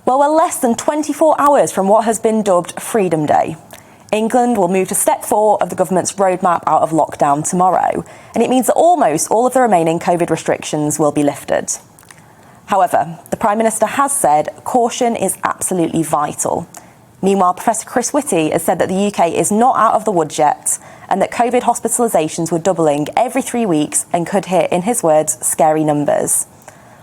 Well, we're less than 24 hours from what has been dubbed Freedom Day. England will move to step 4 of the government's roadmap out of lockdown tomorrow, and it means that almost all of the remaining COVID restrictions will be lifted. However, the Prime Minister has said caution is absolutely vital. Meanwhile, Professor Chris Whitty has said that the UK is not out of the woods yet, and that COVID hospitalisations were doubling every 3 weeks and could hit, in his words, scary numbers.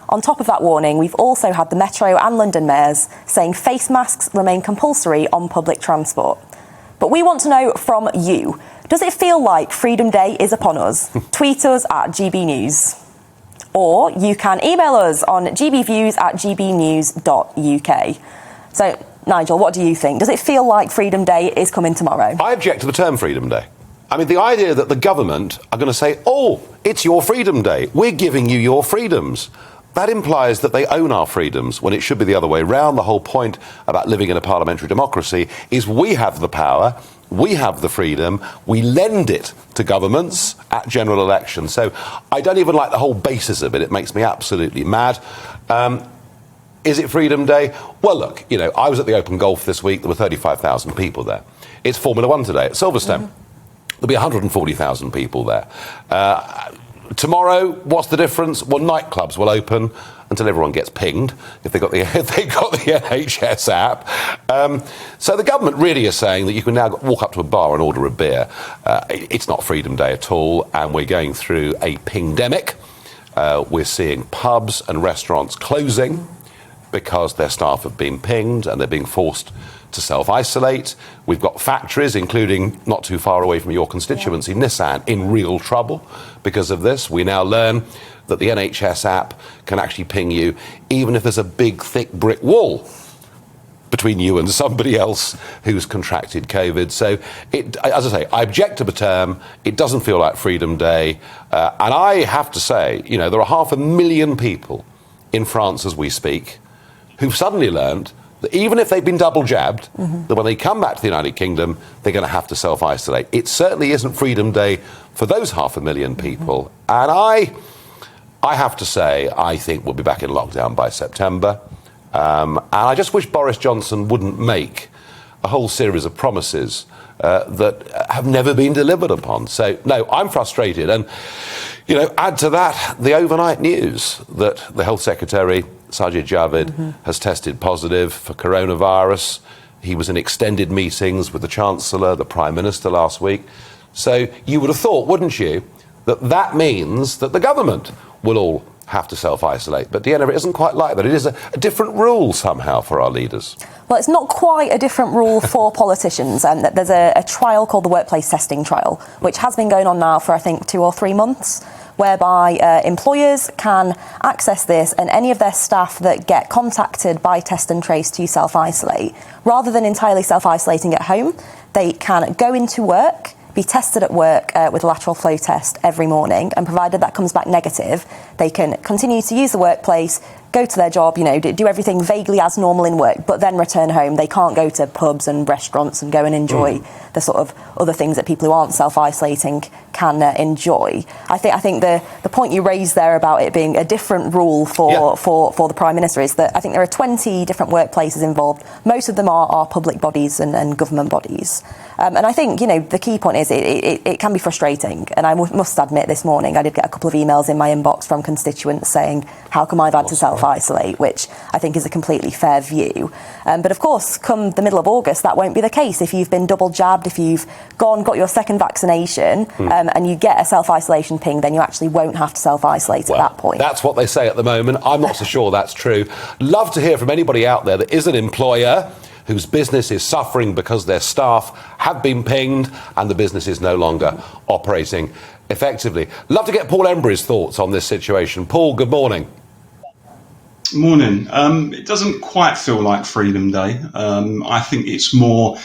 On top of that warning, we've also had the Metro and London mayors saying face masks remain compulsory on public transport. But we want to know from you, does it feel like Freedom Day is upon us? Tweet us at GBNews. Or you can email us on gbviews@gbnews.uk. So, Nigel, what do you think? Does it feel like Freedom Day is coming tomorrow? I object to the term Freedom Day. I mean, the idea that the government are going to say, oh, it's your Freedom Day, we're giving you your freedoms. That implies that they own our freedoms, when it should be the other way round. The whole point about living in a parliamentary democracy is we have the power, we have the freedom, we lend it to governments at general elections. So I don't even like the whole basis of it. It makes me absolutely mad. Is it Freedom Day? Well, look, I was at the Open Golf this week. There were 35,000 people there. It's Formula One today at Silverstone. There'll be 140,000 people there. Tomorrow, what's the difference? Well, nightclubs will open until everyone gets pinged if they got the NHS app. So the government really is saying that you can now walk up to a bar and order a beer. It's not Freedom Day at all, and we're going through a pingdemic. We're seeing pubs and restaurants closing because their staff have been pinged and they're being forced to self-isolate. We've got factories, including not too far away from your constituency, Nissan, in real trouble because of this. We now learn that the NHS app can actually ping you even if there's a big, thick brick wall between you and somebody else who's contracted COVID. So, as I say, I object to the term. It doesn't feel like Freedom Day. And I have to say, there are 500,000 people in France as we speak who've suddenly learned that even if they've been double jabbed, that when they come back to the United Kingdom, they're going to have to self-isolate. It certainly isn't Freedom Day for those 500,000 people. And I have to say, I think we'll be back in lockdown by September. And I just wish Boris Johnson wouldn't make a whole series of promises that have never been delivered upon. So, no, I'm frustrated. And, add to that the overnight news that the Health Secretary, Sajid Javid, has tested positive for coronavirus. He was in extended meetings with the Chancellor, the Prime Minister last week. So you would have thought, wouldn't you, that means that the government will all have to self-isolate. But Dehenna, it isn't quite like that. It is a different rule somehow for our leaders. Well, it's not quite a different rule for politicians. There's a trial called the Workplace Testing Trial, which has been going on now for, I think, 2 or 3 months, whereby employers can access this and any of their staff that get contacted by Test and Trace to self-isolate, rather than entirely self-isolating at home, they can go into work, be tested at work with a lateral flow test every morning, and provided that comes back negative, they can continue to use the workplace, go to their job, do everything vaguely as normal in work, but then return home. They can't go to pubs and restaurants and go and enjoy the sort of other things that people who aren't self-isolating can enjoy. I think the point you raised there about it being a different rule for the Prime Minister is that I think there are 20 different workplaces involved. Most of them are public bodies and government bodies. And I think, the key point is it can be frustrating. And I must admit this morning I did get a couple of emails in my inbox from constituents saying, how come I've had to self-isolate, which I think is a completely fair view. But of course, come the middle of August, that won't be the case. If you've been double jabbed, if you've got your second vaccination and you get a self-isolation ping, then you actually won't have to self-isolate at that point. That's what they say at the moment. I'm not so sure that's true. Love to hear from anybody out there that is an employer whose business is suffering because their staff have been pinged and the business is no longer operating effectively. Love to get Paul Embery's thoughts on this situation. Paul, good morning. Morning. It doesn't quite feel like Freedom Day. I think it's more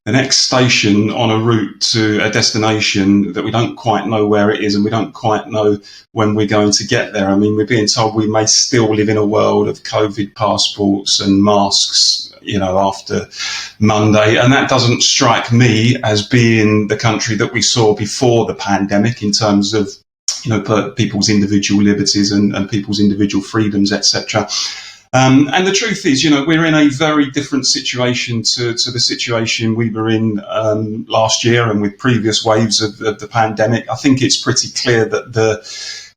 the next station on a route to a destination that we don't quite know where it is and we don't quite know when we're going to get there. I mean, we're being told we may still live in a world of COVID passports and masks, after Monday. And that doesn't strike me as being the country that we saw before the pandemic in terms of people's individual liberties and people's individual freedoms, etc. And the truth is, we're in a very different situation to the situation we were in last year and with previous waves of the pandemic. I think it's pretty clear that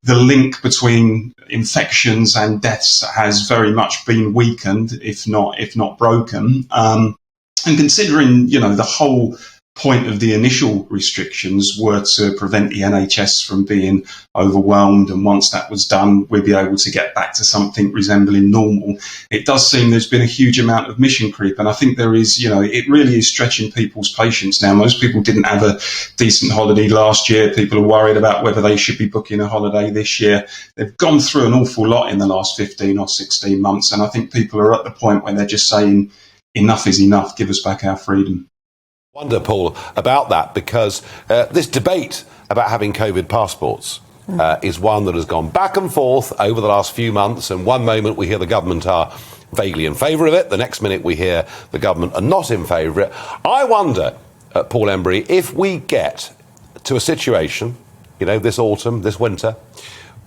the link between infections and deaths has very much been weakened, if not broken. And considering, the whole point of the initial restrictions were to prevent the NHS from being overwhelmed, and once that was done, we'd be able to get back to something resembling normal. It does seem there's been a huge amount of mission creep, and I think there is, it really is stretching people's patience now. Most people didn't have a decent holiday last year. People are worried about whether they should be booking a holiday this year. They've gone through an awful lot in the last 15 or 16 months, and I think people are at the point where they're just saying, enough is enough, give us back our freedom. Wonder, Paul, about that, because this debate about having COVID passports is one that has gone back and forth over the last few months, and one moment we hear the government are vaguely in favour of it, the next minute we hear the government are not in favour of it. I wonder, Paul Embery, if we get to a situation, this autumn, this winter,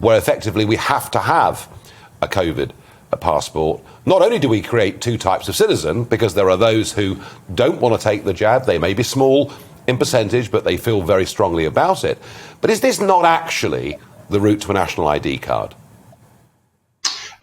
where effectively we have to have a COVID passport. Not only do we create two types of citizen, because there are those who don't want to take the jab, they may be small in percentage, but they feel very strongly about it. But is this not actually the route to a national ID card?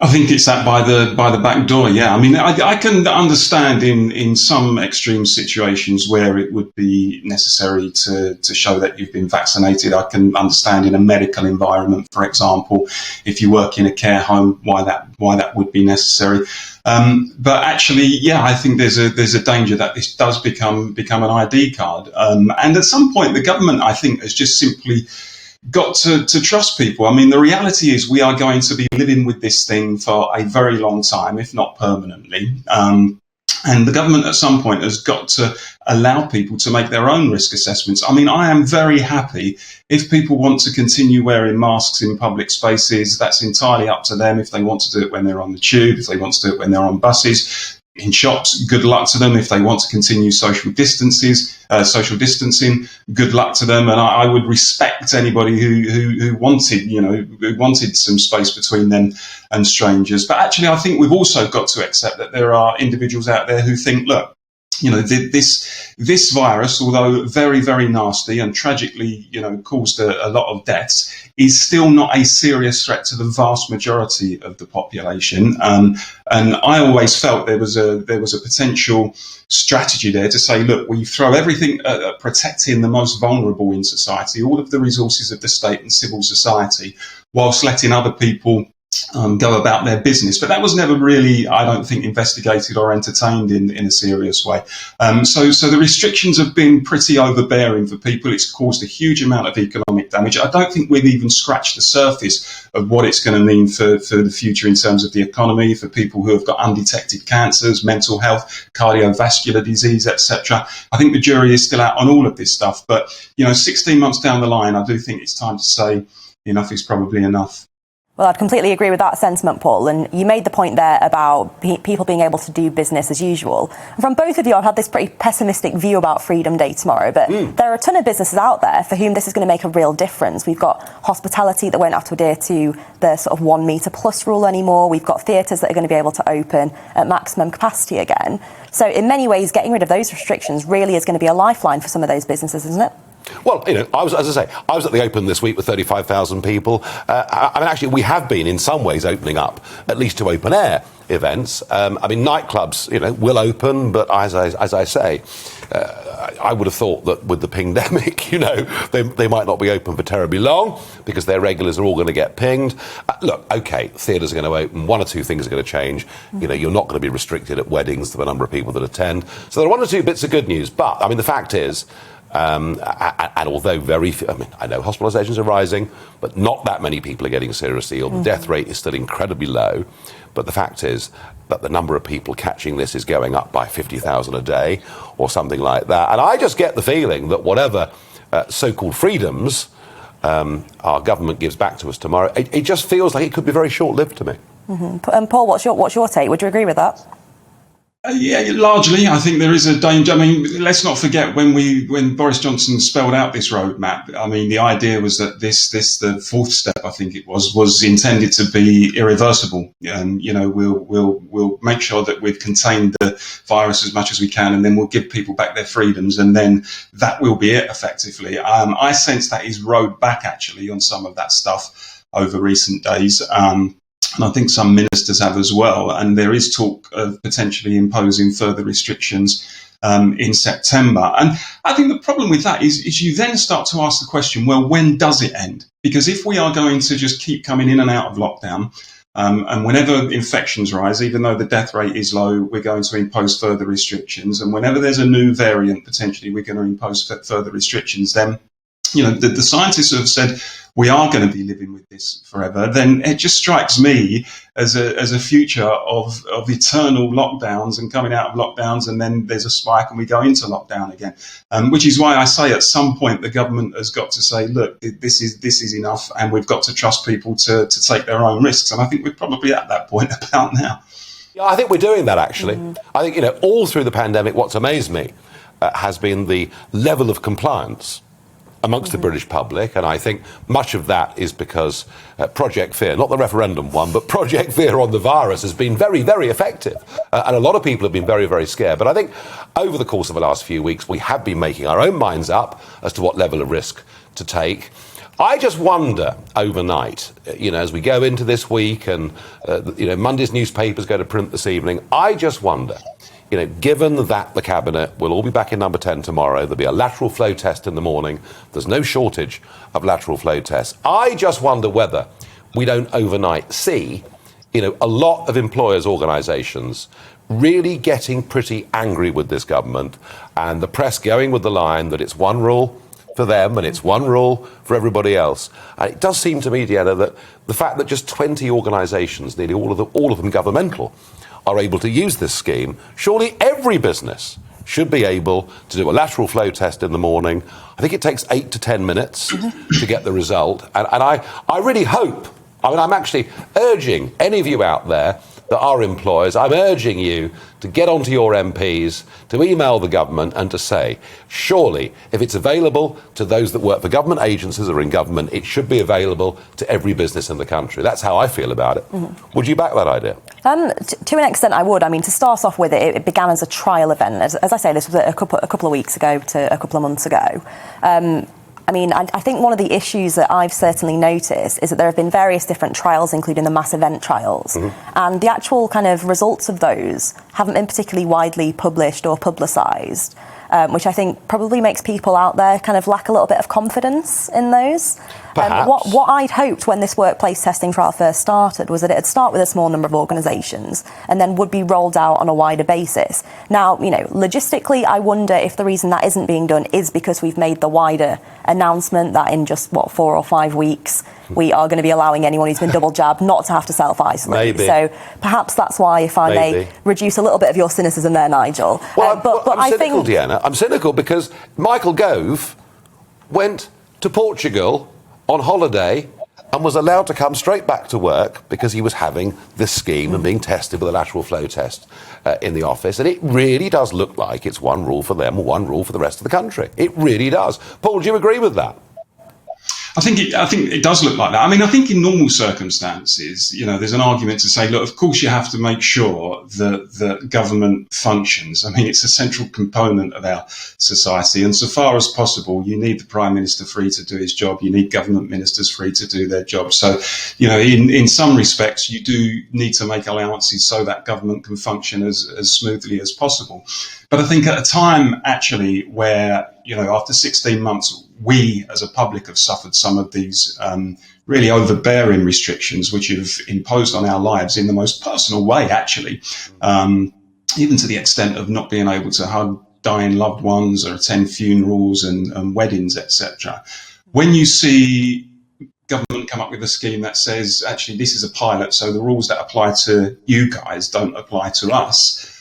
I think it's that by the back door, yeah. I mean, I can understand in some extreme situations where it would be necessary to show that you've been vaccinated. I can understand in a medical environment, for example, if you work in a care home, why that would be necessary. But actually, yeah, I think there's a danger that this does become an ID card. And at some point, the government, I think, has just simply got to trust people. I mean, the reality is we are going to be living with this thing for a very long time, if not permanently. And the government at some point has got to allow people to make their own risk assessments. I mean, I am very happy if people want to continue wearing masks in public spaces. That's entirely up to them. If they want to do it when they're on the tube, if they want to do it when they're on buses, in shops, good luck to them. If they want to continue social distancing, good luck to them. And I would respect anybody who wanted some space between them and strangers. But actually, I think we've also got to accept that there are individuals out there who think, look, this virus, although very, very nasty and tragically, caused a lot of deaths, is still not a serious threat to the vast majority of the population. And I always felt there was a potential strategy there to say, look, we throw everything at protecting the most vulnerable in society, all of the resources of the state and civil society, whilst letting other people go about their business. But that was never really, I don't think, investigated or entertained in a serious way. So the restrictions have been pretty overbearing for people. It's caused a huge amount of economic damage. I don't think we've even scratched the surface of what it's going to mean for the future in terms of the economy, for people who have got undetected cancers, mental health, cardiovascular disease, etc. I think the jury is still out on all of this stuff. But, 16 months down the line, I do think it's time to say enough is probably enough. Well, I'd completely agree with that sentiment, Paul. And you made the point there about people being able to do business as usual. And from both of you, I've had this pretty pessimistic view about Freedom Day tomorrow. But there are a ton of businesses out there for whom this is going to make a real difference. We've got hospitality that won't have to adhere to the sort of 1 metre plus rule anymore. We've got theatres that are going to be able to open at maximum capacity again. So in many ways, getting rid of those restrictions really is going to be a lifeline for some of those businesses, isn't it? Well, I was at the Open this week with 35,000 people. Actually, we have been in some ways opening up, at least to open air events. Nightclubs, will open, but as I say, I would have thought that with the pingdemic, they might not be open for terribly long because their regulars are all going to get pinged. Look, OK, theatres are going to open. One or two things are going to change. You're not going to be restricted at weddings to the number of people that attend. So there are one or two bits of good news. But, the fact is, and although very few, I know hospitalisations are rising, but not that many people are getting seriously ill. The death rate is still incredibly low. But the fact is that the number of people catching this is going up by 50,000 a day or something like that. And I just get the feeling that whatever so-called freedoms our government gives back to us tomorrow, it just feels like it could be very short-lived to me. Mm-hmm. And Paul, what's your take? Would you agree with that? Yeah, largely. I think there is a danger. I mean, let's not forget when Boris Johnson spelled out this roadmap. I mean, the idea was that the fourth step, I think it was intended to be irreversible. And we'll make sure that we've contained the virus as much as we can, and then we'll give people back their freedoms, and then that will be it effectively. I sense that he's rode back actually on some of that stuff over recent days. And I think some ministers have as well. And there is talk of potentially imposing further restrictions in September. And I think the problem with that is you then start to ask the question, well, when does it end? Because if we are going to just keep coming in and out of lockdown, and whenever infections rise, even though the death rate is low, we're going to impose further restrictions. And whenever there's a new variant, potentially we're going to impose further restrictions, then the scientists have said we are going to be living with this forever, then it just strikes me as a future of eternal lockdowns and coming out of lockdowns, and then there's a spike and we go into lockdown again. Which is why I say at some point the government has got to say, look, this is enough, and we've got to trust people to take their own risks. And I think we're probably at that point about now. Yeah, I think we're doing that actually. I think all through the pandemic, what's amazed me has been the level of compliance amongst the British public, and I think much of that is because Project Fear, not the referendum one, but Project Fear on the virus has been very, very effective. And a lot of people have been very, very scared. But I think over the course of the last few weeks, we have been making our own minds up as to what level of risk to take. I just wonder overnight, as we go into this week and, Monday's newspapers go to print this evening, I just wonder, given that the Cabinet will all be back in number 10 tomorrow, there'll be a lateral flow test in the morning, there's no shortage of lateral flow tests. I just wonder whether we don't overnight see, a lot of employers' organisations really getting pretty angry with this government, and the press going with the line that it's one rule for them and it's one rule for everybody else. And it does seem to me, Dehenna, that the fact that just 20 organisations, nearly all of them governmental, are able to use this scheme, surely every business should be able to do a lateral flow test in the morning. I think it takes 8 to 10 minutes to get the result. And I really hope, I'm actually urging any of you out there that are employers, I'm urging you to get onto your MPs, to email the government and to say, surely, if it's available to those that work for government agencies or in government, it should be available to every business in the country. That's how I feel about it. Would you back that idea? To an extent, I would. I mean, to start off with, it began as a trial event. As I say, this was a couple of weeks ago to a couple of months ago. I think one of the issues that I've certainly noticed is that there have been various different trials, including the mass event trials, and the actual kind of results of those haven't been particularly widely published or publicised, which I think probably makes people out there kind of lack a little bit of confidence in those. What I'd hoped when this workplace testing trial first started was that it'd start with a small number of organisations and then would be rolled out on a wider basis. Now, logistically, I wonder if the reason that isn't being done is because we've made the wider announcement that in just, 4 or 5 weeks, we are going to be allowing anyone who's been double jabbed not to have to self-isolate. Maybe. So perhaps that's why, if I may reduce a little bit of your cynicism there, Nigel. But I'm cynical, Dehenna. I'm cynical because Michael Gove went to Portugal on holiday and was allowed to come straight back to work because he was having this scheme and being tested with a lateral flow test in the office. And it really does look like it's one rule for them, one rule for the rest of the country. It really does. Paul, do you agree with that? I think it does look like that. I mean, I think in normal circumstances, there's an argument to say, look, of course you have to make sure that government functions. I mean, it's a central component of our society. And so far as possible, you need the Prime Minister free to do his job. You need government ministers free to do their job. So, in some respects, you do need to make allowances so that government can function as smoothly as possible. But I think at a time, actually, where, after 16 months, we as a public have suffered some of these really overbearing restrictions which have imposed on our lives in the most personal way, actually, even to the extent of not being able to hug dying loved ones or attend funerals and weddings, etc. When you see government come up with a scheme that says, actually, this is a pilot, so the rules that apply to you guys don't apply to us,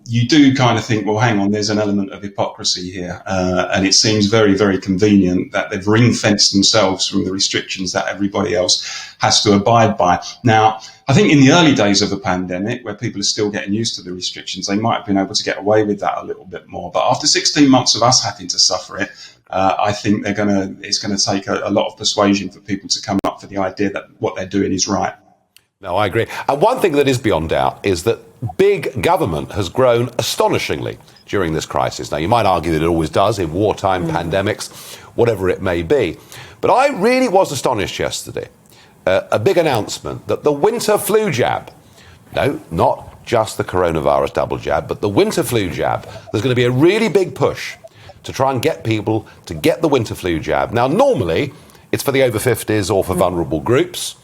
you do kind of think, well, hang on, there's an element of hypocrisy here. And it seems very, very convenient that they've ring-fenced themselves from the restrictions that everybody else has to abide by. Now, I think in the early days of the pandemic, where people are still getting used to the restrictions, they might have been able to get away with that a little bit more. But after 16 months of us having to suffer it, I think it's going to take a lot of persuasion for people to come up for the idea that what they're doing is right. No, I agree. And one thing that is beyond doubt is that big government has grown astonishingly during this crisis. Now, you might argue that it always does in wartime, pandemics, whatever it may be. But I really was astonished yesterday. A big announcement that the winter flu jab, no, not just the coronavirus double jab, but the winter flu jab, there's going to be a really big push to try and get people to get the winter flu jab. Now, normally, it's for the over 50s or for vulnerable groups,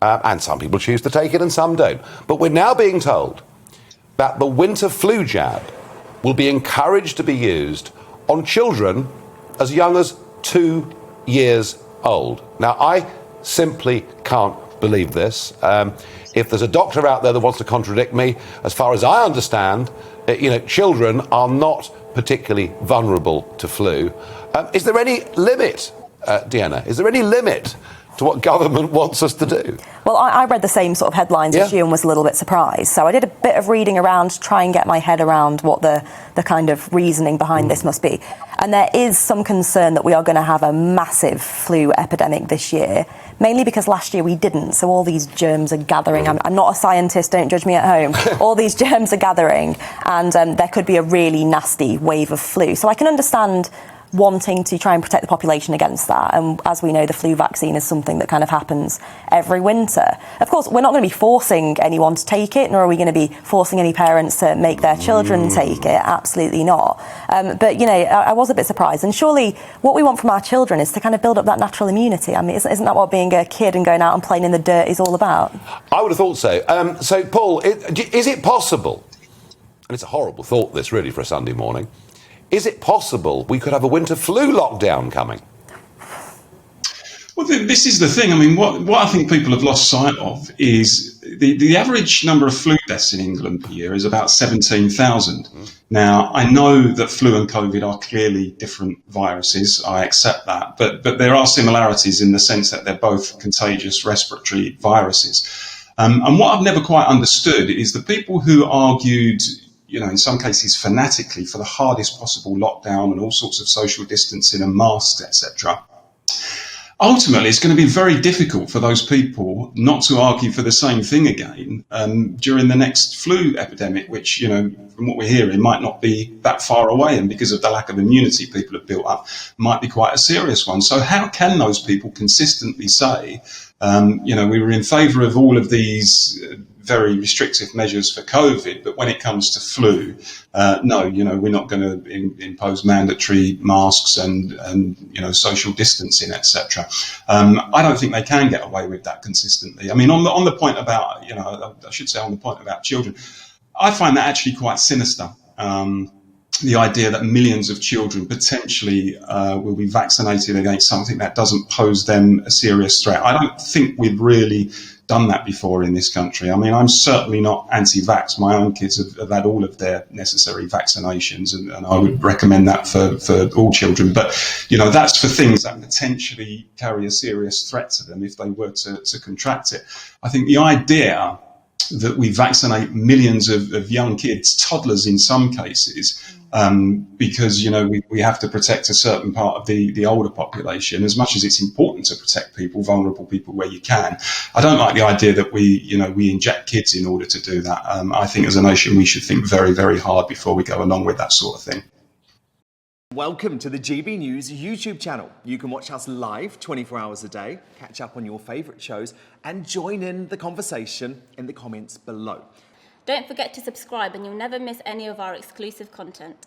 and some people choose to take it and some don't. But we're now being told that the winter flu jab will be encouraged to be used on children as young as 2 years old. Now, I simply can't believe this. If there's a doctor out there that wants to contradict me, as far as I understand, children are not particularly vulnerable to flu. Is there any limit, Dehenna? Is there any limit to what government wants us to do? Well, I read the same sort of headlines as you and was a little bit surprised. So I did a bit of reading around to try and get my head around what the kind of reasoning behind this must be. And there is some concern that we are going to have a massive flu epidemic this year, mainly because last year we didn't. So all these germs are gathering. I'm not a scientist, don't judge me at home. All these germs are gathering, and there could be a really nasty wave of flu. So I can understand wanting to try and protect the population against that. And as we know, the flu vaccine is something that kind of happens every winter. Of course, we're not going to be forcing anyone to take it, nor are we going to be forcing any parents to make their children take it. Absolutely not. But, I was a bit surprised. And surely what we want from our children is to kind of build up that natural immunity. I mean, isn't that what being a kid and going out and playing in the dirt is all about? I would have thought so. So, Paul, is it possible, and it's a horrible thought, this, really, for a Sunday morning, is it possible we could have a winter flu lockdown coming? Well, this is the thing. I mean, what I think people have lost sight of is the average number of flu deaths in England per year is about 17,000. Now, I know that flu and COVID are clearly different viruses. I accept that. But there are similarities in the sense that they're both contagious respiratory viruses. And what I've never quite understood is the people who argued, in some cases fanatically, for the hardest possible lockdown and all sorts of social distancing and masks, etc. Ultimately, it's going to be very difficult for those people not to argue for the same thing again during the next flu epidemic, which, from what we're hearing, might not be that far away. And because of the lack of immunity people have built up, might be quite a serious one. So how can those people consistently say, we were in favour of all of these very restrictive measures for COVID, but when it comes to flu, no, we're not going to impose mandatory masks and social distancing, etc. I don't think they can get away with that consistently. I mean, on the point about, I should say on the point about children, I find that actually quite sinister. The idea that millions of children potentially will be vaccinated against something that doesn't pose them a serious threat. I don't think we've really done that before in this country. I mean, I'm certainly not anti-vax. My own kids have had all of their necessary vaccinations, and I would recommend that for all children. But, that's for things that potentially carry a serious threat to them if they were to contract it. I think the idea that we vaccinate millions of young kids, toddlers in some cases, because, we have to protect a certain part of the older population, as much as it's important to protect people, vulnerable people where you can. I don't like the idea that we inject kids in order to do that. I think as a nation, we should think very, very hard before we go along with that sort of thing. Welcome to the GB News YouTube channel. You can watch us live 24 hours a day, catch up on your favourite shows, and join in the conversation in the comments below. Don't forget to subscribe and you'll never miss any of our exclusive content.